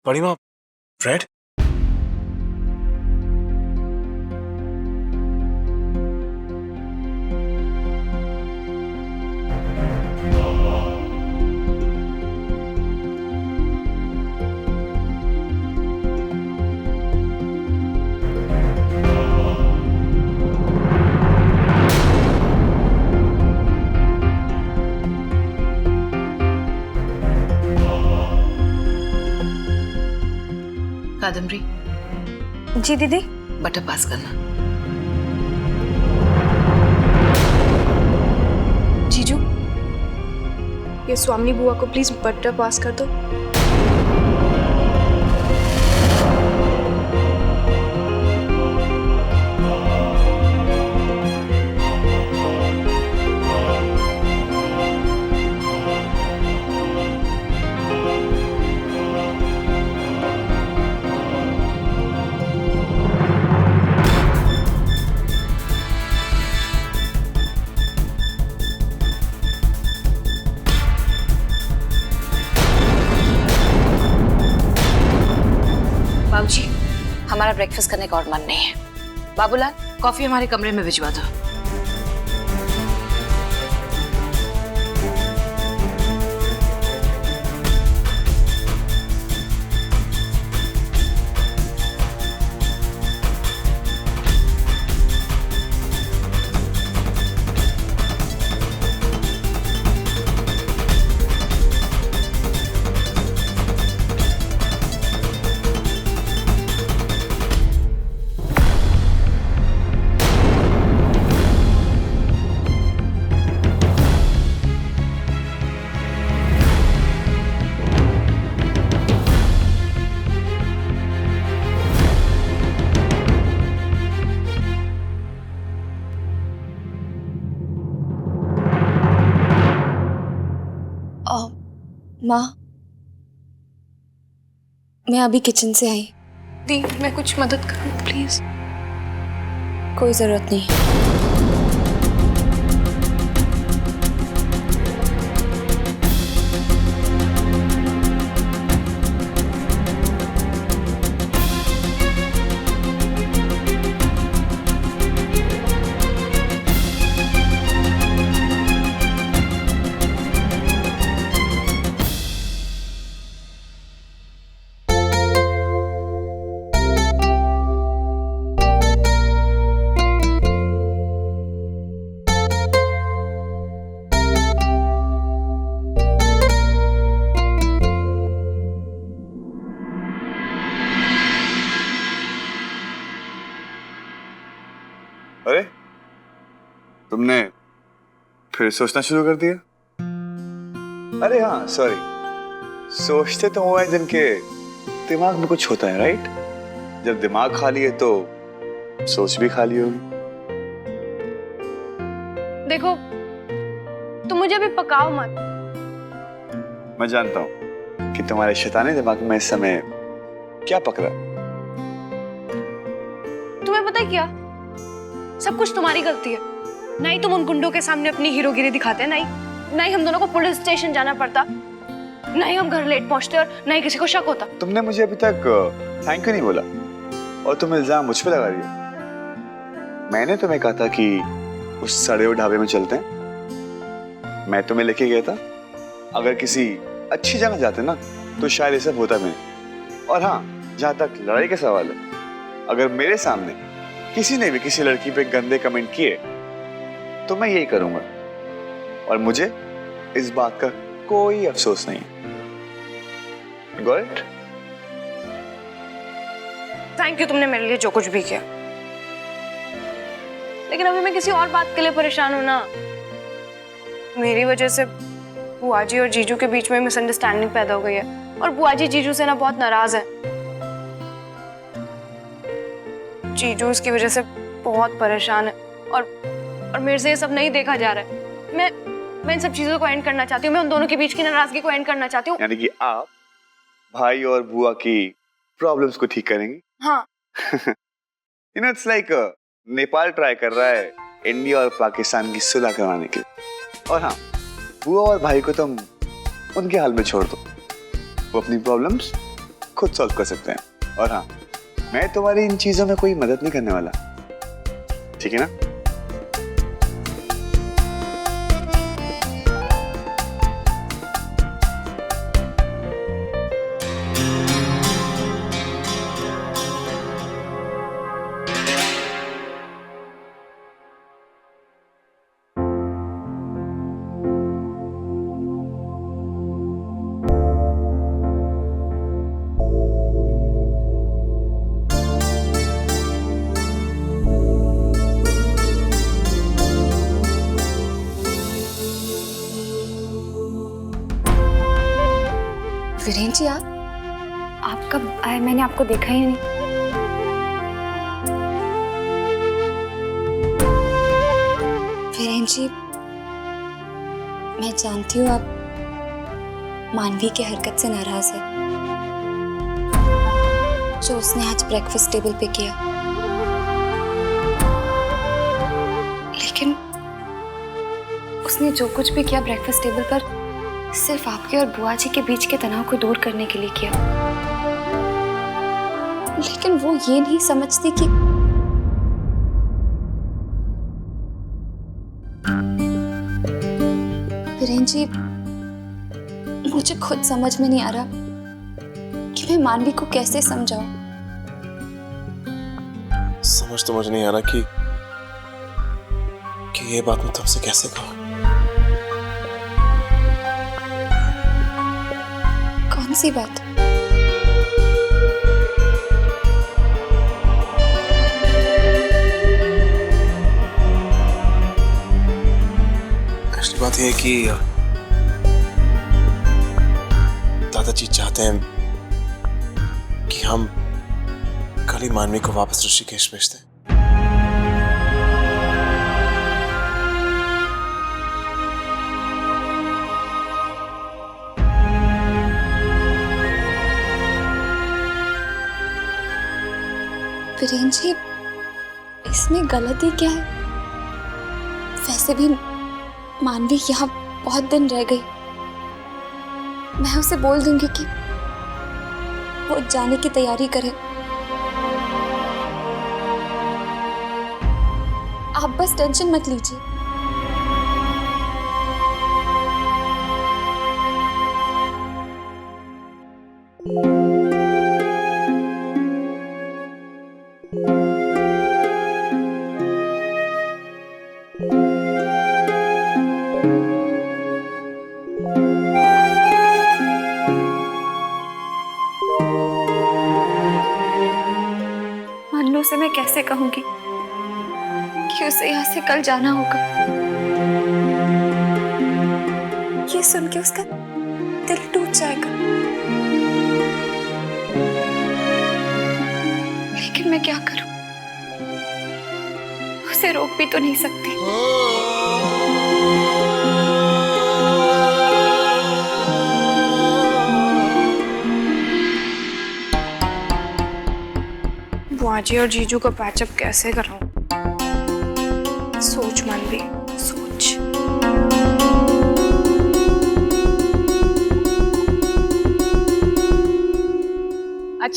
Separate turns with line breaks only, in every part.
बड़ी माँ, ब्रेड?
कादम्बरी,
जी दीदी।
बटर पास करना।
जीजू, ये स्वामी बुआ को प्लीज बटर पास कर दो।
बाबूजी, हमारा ब्रेकफास्ट करने का और मन नहीं है। बाबूलाल, कॉफी हमारे कमरे में भिजवा दो।
माँ, मैं अभी किचन से आई। दी, मैं कुछ मदद करूँ प्लीज? कोई जरूरत नहीं।
अरे, तुमने फिर सोचना शुरू कर दिया? अरे हाँ, सॉरी। सोचते तो हुआ है जिनके दिमाग में कुछ होता है, राइट? जब दिमाग खाली है तो सोच भी खाली होगी।
देखो, तुम मुझे अभी पकाओ मत।
मैं जानता हूँ कि तुम्हारे शैतानी दिमाग में इस समय क्या पक रहा है।
तुम्हें पता है क्या, सब कुछ तुम्हारी गलती है। ना ही तुम उन गुंडों के सामने अपनी हीरोगिरी दिखाते, ना ही हम दोनों को पुलिस स्टेशन जाना पड़ता, ना ही हम घर लेट पहुंचते और ना ही किसी को शक होता।
तुमने मुझे अभी तक थैंक यू नहीं बोला और तुम इल्जाम मुझ पे लगा दिया। मैंने तुम्हें कहा था कि उस सड़े हुए ढाबे में चलते हैं। मैं तुम्हें लेके गया था। अगर किसी अच्छी जगह जाते ना तो शायद ये सब होता भी नहीं। और हाँ, जहां तक लड़ाई का सवाल है, अगर मेरे सामने किसी ने भी किसी लड़की पे गंदे कमेंट किए तो मैं यही करूंगा और मुझे इस बात का कोई अफसोस नहीं। Got it?
थैंक यू, तुमने मेरे लिए जो कुछ भी किया। लेकिन अभी मैं किसी और बात के लिए परेशान हूं ना। मेरी वजह से बुआ जी और जीजू के बीच में मिसअंडरस्टैंडिंग पैदा हो गई है और बुआ जी जीजू से ना बहुत नाराज है। जीजू इसकी वजह से बहुत परेशान है और मेरे से ये सब नहीं देखा जा रहा है। मैं इन सब चीजों को एंड करना चाहती हूँ। मैं उन दोनों के बीच की नाराजगी को एंड करना चाहती हूँ।
यानी कि आप भाई और बुआ की प्रॉब्लम्स को ठीक करेंगे?
हाँ।
You know, it's like Nepal try कर रहा है इंडिया और पाकिस्तान की सुलह करवाने के लिए। और हाँ, बुआ और भाई को तुम उनके हाल में छोड़ दो। वो अपनी प्रॉब्लम्स खुद सॉल्व कर सकते हैं। और हाँ, मैं तुम्हारी इन चीजों में कोई मदद नहीं करने वाला, ठीक है ना?
वीरेन जी, आप कब आए? मैंने आपको देखा ही नहीं। वीरेन जी, मैं जानती हूँ आप मानवी की हरकत से नाराज है, जो उसने आज ब्रेकफास्ट टेबल पे किया। लेकिन उसने जो कुछ भी किया ब्रेकफास्ट टेबल पर, सिर्फ आपके और बुआ जी के बीच के तनाव को दूर करने के लिए किया। लेकिन वो ये नहीं समझती कि वीरेन जी, मुझे खुद समझ में नहीं आ रहा कि मैं मानवी को कैसे समझाऊं।
समझ तो मुझे नहीं आ रहा कि ये बात मैं तुमसे कैसे कहूं।
कौन सी बात?
असली बात यह है कि दादाजी चाहते हैं कि हम कल ही मानवी को वापस ऋषिकेश भेज दें।
वीरेन जी, इसमें गलती क्या है? वैसे भी मानवी यहाँ बहुत दिन रह गई। मैं उसे बोल दूंगी कि वो जाने की तैयारी करे। आप बस टेंशन मत लीजिए। मन्नू से मैं कैसे कहूंगी कि उसे यहाँ से कल जाना होगा? ये सुन के उसका दिल टूट जाएगा। लेकिन मैं क्या करूं? उसे रोक भी तो नहीं सकती। बुआ जी और जीजू को पैचअप कैसे कराऊं? सोच मानवी, सोच।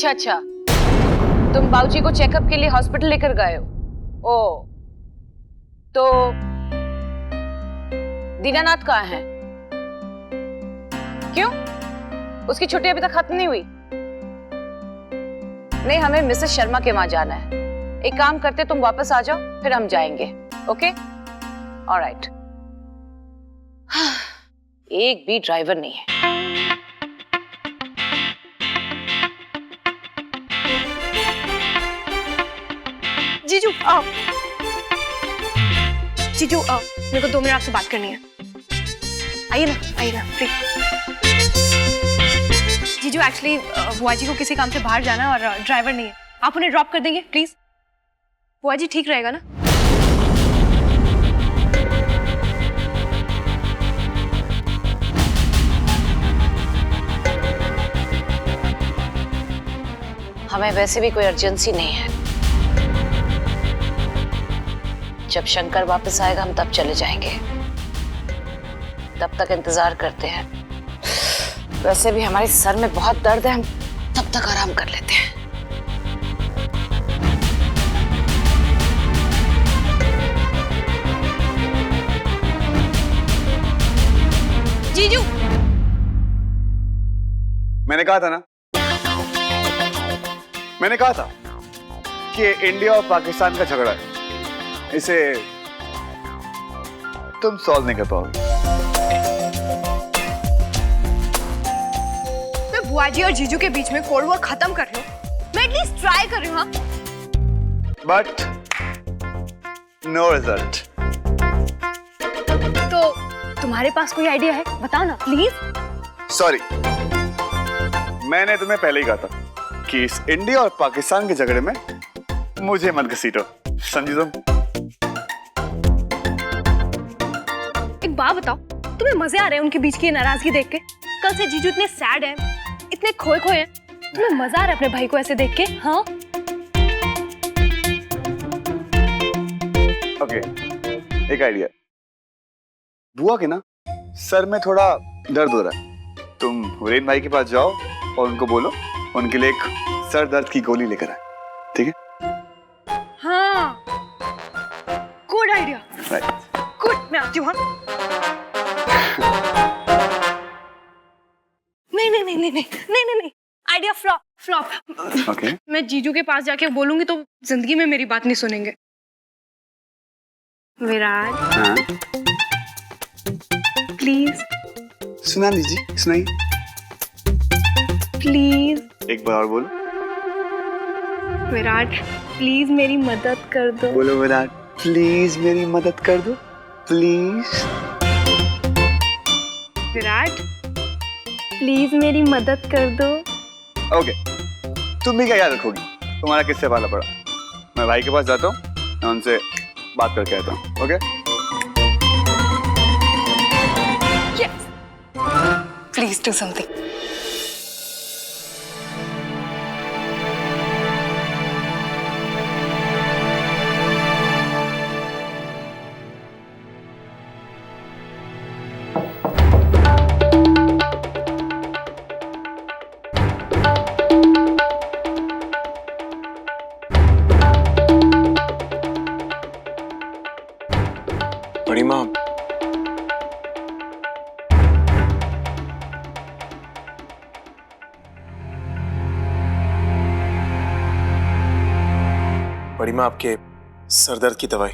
अच्छा, तुम बाबूजी को चेकअप के लिए हॉस्पिटल लेकर गए हो? ओ, तो दीनानाथ कहाँ है? क्यों? उसकी छुट्टी अभी तक खत्म नहीं हुई? नहीं, हमें मिसेस शर्मा के वहां जाना है। एक काम करते, तुम वापस आ जाओ, फिर हम जाएंगे। ओके? ऑलराइट। एक भी ड्राइवर नहीं है।
जीजू आओ। जीजू आओ, मेरे को 2 मिनट आपसे बात करनी है। आइए ना प्लीज। जीजू, एक्चुअली बुआ जी को किसी काम से बाहर जाना है और ड्राइवर नहीं है। आप उन्हें ड्रॉप कर देंगे प्लीज? बुआ जी ठीक रहेगा ना?
हमें वैसे भी कोई अर्जेंसी नहीं है। जब शंकर वापस आएगा हम तब चले जाएंगे। तब तक इंतजार करते हैं। वैसे भी हमारे सर में बहुत दर्द है, हम तब तक आराम कर लेते हैं।
जीजू,
मैंने कहा था ना, मैंने कहा था कि इंडिया और पाकिस्तान का झगड़ा है, इसे तुम सॉल्व नहीं कर पाओगे।
मैं बुआ जी और जीजू के बीच में कोल्ड वॉर खत्म कर रही हूँ। मैं एटलीस्ट ट्राई कर रही हूँ। हाँ,
बट नो रिजल्ट।
तो तुम्हारे पास कोई आइडिया है? बताओ ना प्लीज।
सॉरी, मैंने तुम्हें पहले ही कहा था कि इस इंडिया और पाकिस्तान के झगड़े में मुझे मत घसीटो, समझी तुम?
एक बात बताओ, तुम्हें मजे आ रहे हैं उनके बीच की नाराजगी देख के? कल से जीजू इतने सैड हैं, इतने खोए खोए हैं, तुम्हें मजा आ रहा है अपने भाई को ऐसे देख के? हाँ,
ओके, एक आइडिया। बुआ के ना सर में थोड़ा दर्द हो रहा है, तुम हुरैन भाई के पास जाओ और उनको बोलो उनके लिए एक सर दर्द की गोली लेकर आए, ठीक है?
हाँ, गुड आइडिया।
राइट।
गुड, मैं आती हूँ। हाँ, नहीं नहीं नहीं नहीं नहीं नहीं नहीं नहीं, आइडिया फ्लॉप फ्लॉप।
ओके।
मैं जीजू के पास जाके बोलूंगी तो जिंदगी में मेरी बात नहीं सुनेंगे। विराट,
हाँ,
प्लीज
सुना लीजिए, सुनाइए।
प्लीज
एक बार और बोलो।
विराट, प्लीज मेरी मदद कर दो।
बोलो विराट, प्लीज मेरी मदद कर दो, प्लीज।
विराट, प्लीज मेरी मदद कर दो।
ओके, तुम भी क्या याद रखोगी? तुम्हारा किससे पाला पड़ा? मैं भाई के पास जाता हूँ, मैं उनसे बात करके आता हूँ। Okay?
Yes. Please do something.
बड़ी माँ, बड़ी माँ, आपके सरदर्द की दवाई।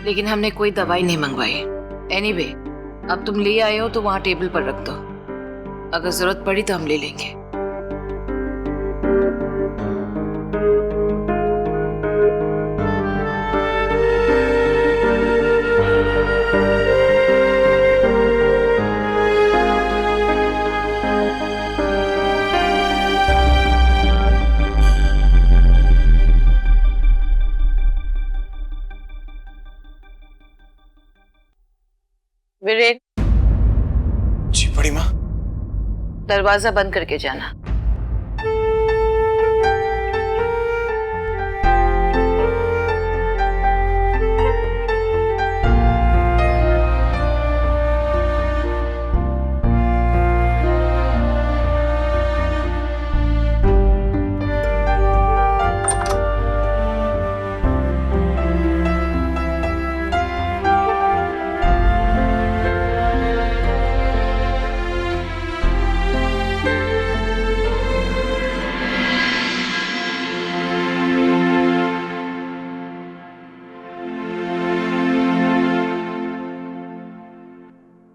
लेकिन हमने कोई दवाई नहीं मंगवाई। एनीवे, अब तुम ले आए हो तो वहां टेबल पर रख दो, अगर जरूरत पड़ी तो हम ले लेंगे। वीरेन,
जी बड़ी माँ।
दरवाजा बंद करके जाना।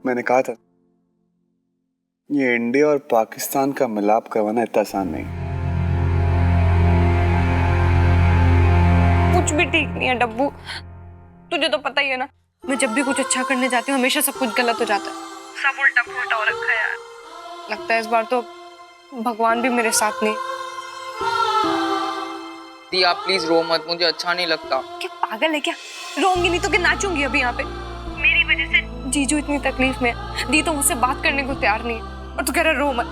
मैंने कहा था ये इंडिया और पाकिस्तान का मिलाप करवाना इतना आसान नहीं।
कुछ भी ठीक नहीं है डब्बू, तुझे तो पता ही है ना, मैं जब भी कुछ अच्छा करने जाती हूँ हमेशा सब कुछ गलत हो जाता है। सब उल्टा पुल्टा हो रखा है यार। लगता है इस बार तो भगवान भी मेरे साथ नहीं।
दी आप प्लीज रो मत, मुझे अच्छा नहीं लगता।
क्या पागल है क्या? रोऊंगी नहीं तो क्या नाचूंगी अभी यहाँ पे? मेरी वजह से जीजू इतनी तकलीफ में है, दी तो मुझसे बात करने को तैयार नहीं है और तू कह रहा रो मत।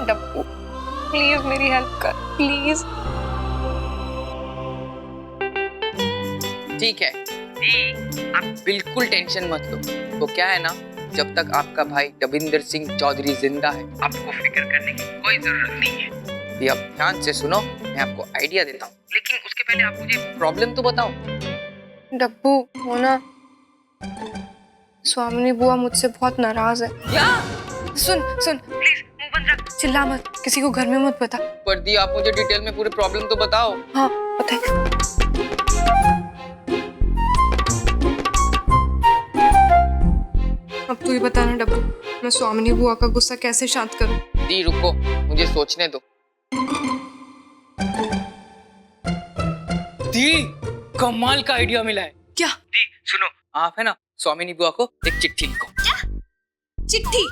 डब्बू प्लीज मेरी हेल्प कर, प्लीज।
ठीक है दी, आप बिल्कुल टेंशन मत लो। तो क्या है ना, जब तक आपका भाई डबिंदर सिंह चौधरी जिंदा है, आपको फिक्र करने की कोई जरूरत नहीं है। दी, अब ध्यान से सुनो, मैं आपको आइडिया देता हूँ, लेकिन उसके पहले आप मुझे प्रॉब्लम तो बताओ।
डब्बू, वो ना स्वामिनी बुआ मुझसे बहुत नाराज है।
क्या?
सुन सुन प्लीज, मुंह बंद रख, चिल्ला मत, किसी को घर में मत बता।
पर दी, आप मुझे डिटेल में पूरे प्रॉब्लम तो बताओ।
हाँ पता है। अब तू ही बता ना डब्बू, मैं स्वामिनी बुआ का गुस्सा कैसे शांत करूं?
दी रुको, मुझे सोचने दो। दी, कमाल का आइडिया मिला है।
क्या?
दी सुनो, आप है ना स्वामिनी बुआ को एक चिट्ठी लिखो।
चिट्ठी?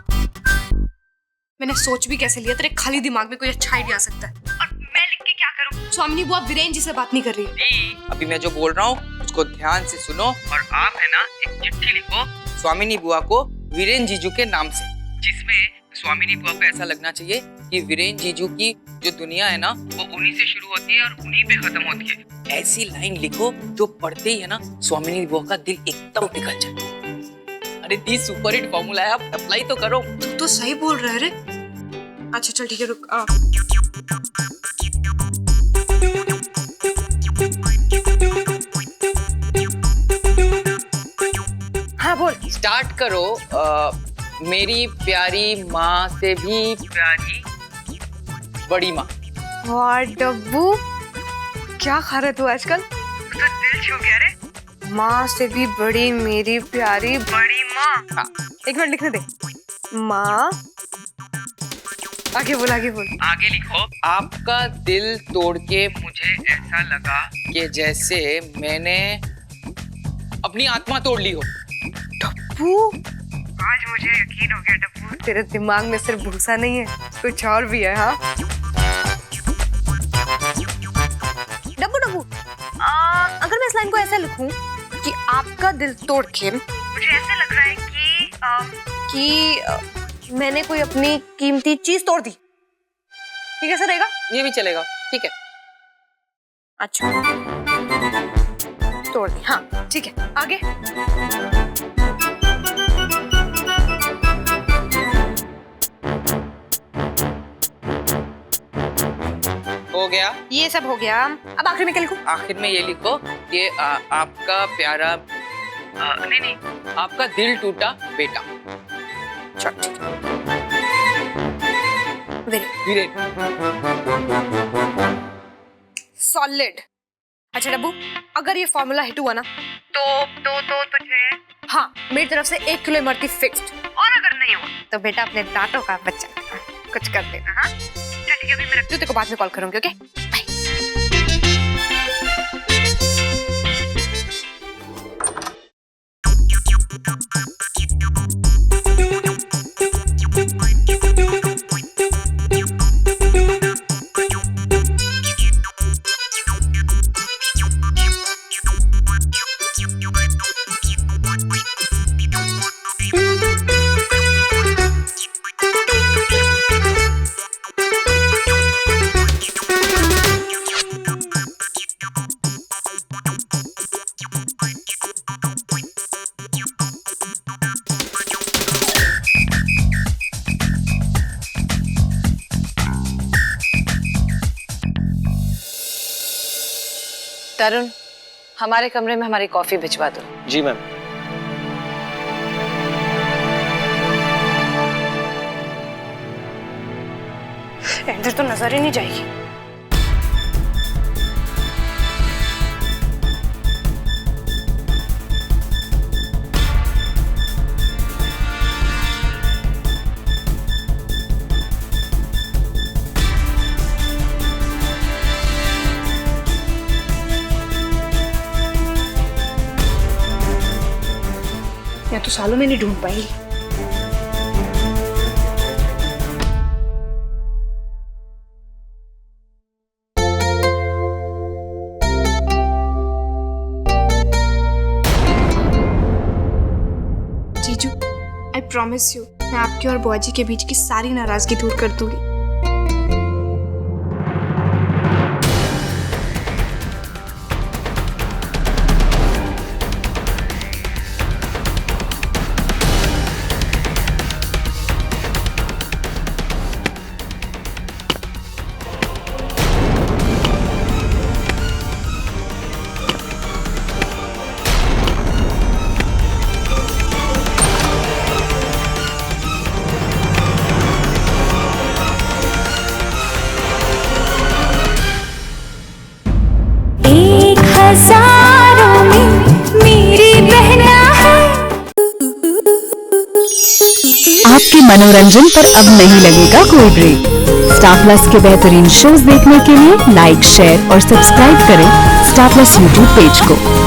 मैंने सोच भी कैसे लिया, तेरे खाली दिमाग में कोई अच्छा आइडिया आ सकता है। और मैं लिख के क्या करूं? स्वामिनी बुआ वीरेन जी से बात नहीं कर रही।
दी, अभी मैं जो बोल रहा हूँ उसको ध्यान से सुनो, और आप है ना एक चिट्ठी लिखो स्वामिनी बुआ को वीरेन जीजू के नाम से, जिसमें स्वामिनी बुआ को ऐसा लगना चाहिए कि वीरेन जीजू की जो दुनिया है ना, वो उन्हीं से शुरू होती है और उन्हीं पे खत्म होती है। ऐसी लाइन लिखो जो पढ़ते ही है ना स्वामिनी बुआ का दिल एकदम पिघल जाए। अरे दी, सुपर हिट फॉर्मूला है, आप अप्लाई तो करो।
तू तो सही बोल रहा है रे। अच्छा चल ठीक है, रुक। हाँ बोल।
स्टार्ट करो। मेरी प्यारी माँ से भी प्यारी बड़ी माँ।
वाह डब्बू, क्या खा रहे तू आजकल? तो दिल छू गया रे। माँ से भी बड़ी मेरी प्यारी बड़ी माँ।
हाँ।
एक मिनट लिखने दे। माँ, आगे बोल आगे बोल।
आगे लिखो, आपका दिल तोड़ के मुझे ऐसा लगा कि जैसे मैंने अपनी आत्मा तोड़ ली हो।
डब्बू, आज मुझे यकीन हो गया डब्बू, तेरे दिमाग में सिर्फ भूसा नहीं है, कुछ और भी है। हाँ डब्बू डब्बू, अगर मैं इस लाइन को ऐसे लिखूं कि आपका दिल तोड़ के मुझे ऐसे लग रहा है कि मैंने कोई अपनी कीमती चीज तोड़ दी, ठीक है? ऐसा रहेगा?
ये भी चलेगा, ठीक है।
अच्छा, तोड़ दी, हाँ ठीक है। आगे?
हो गया,
ये सब हो गया। अब आखिर में क्या लिखूं?
आखिर में ये लिखो कि आपका प्यारा नहीं, आपका दिल टूटा बेटा।
चल ठीक है।
वीरेन।
सॉलिड। अच्छा डब्बू, अगर ये फॉर्मूला हिट हुआ ना तो तुझे, हाँ, मेरी तरफ से 1 किलो इमरती फिक्स्ड। और अगर नहीं हुआ तो बेटा अपने दांतों का बच्चा कुछ कर देना। हाँ चल ठीक है, अभी मैं रखती हूँ, तेरे को बाद में कॉल करूंगी। Okay bye.
तरुण, हमारे कमरे में हमारी कॉफी भिजवा दो।
जी मैम।
अंदर तो नजर ही नहीं जाएगी। या तो सालों में नहीं ढूंढ पाएगी। जीजू, आई प्रॉमिस यू, मैं आपके और बुआ जी के बीच की सारी नाराजगी दूर कर दूंगी।
आपके मनोरंजन पर अब नहीं लगेगा कोई ब्रेक। स्टार प्लस के बेहतरीन शोज देखने के लिए लाइक, शेयर और सब्सक्राइब करें स्टार प्लस यूट्यूब पेज को।